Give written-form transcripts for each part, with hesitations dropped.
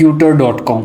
tutor.com۔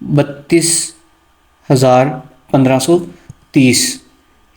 32,1530